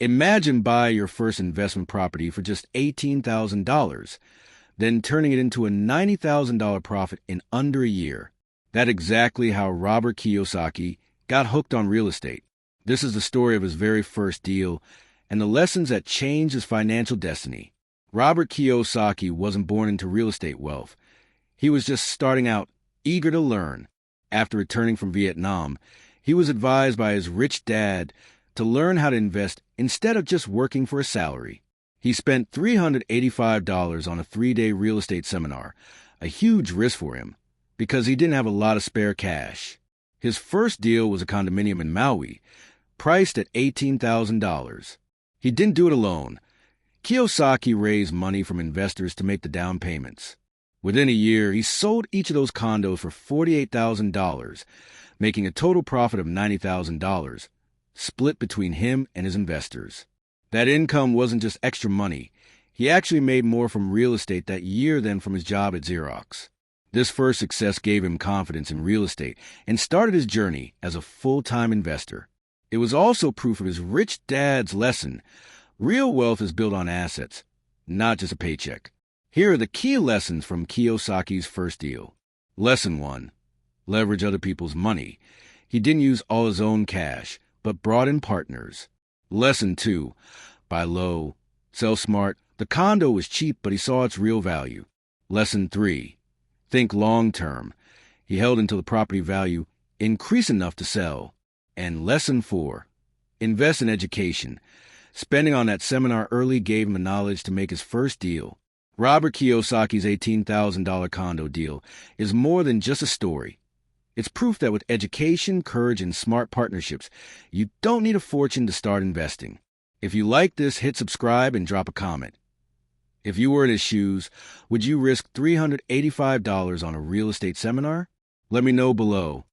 Imagine buying your first investment property for just $18,000, then turning it into a $90,000 profit in under a year. That's exactly how Robert Kiyosaki got hooked on real estate. This is the story of his very first deal and the lessons that changed his financial destiny. Robert Kiyosaki wasn't born into real estate wealth. He was just starting out, eager to learn. After returning from Vietnam, he was advised by his rich dad to learn how to invest instead of just working for a salary. He spent $385 on a 3-day real estate seminar, a huge risk for him, because he didn't have a lot of spare cash. His first deal was a condominium in Maui, priced at $18,000. He didn't do it alone. Kiyosaki raised money from investors to make the down payments. Within a year, he sold each of those condos for $48,000, making a total profit of $90,000, split between him and his investors. That income wasn't just extra money. He actually made more from real estate that year than from his job at Xerox. This first success gave him confidence in real estate and started his journey as a full-time investor. It was also proof of his rich dad's lesson. Real wealth is built on assets, not just a paycheck. Here are the key lessons from Kiyosaki's first deal. Lesson 1. Leverage other people's money. He didn't use all his own cash, but brought in partners. Lesson 2. Buy low. Sell smart. The condo was cheap, but he saw its real value. Lesson 3. Think long-term. He held until the property value increased enough to sell. And Lesson 4. Invest in education. Spending on that seminar early gave him the knowledge to make his first deal. Robert Kiyosaki's $18,000 condo deal is more than just a story. It's proof that with education, courage, and smart partnerships, you don't need a fortune to start investing. If you like this, hit subscribe and drop a comment. If you were in his shoes, would you risk $385 on a real estate seminar? Let me know below.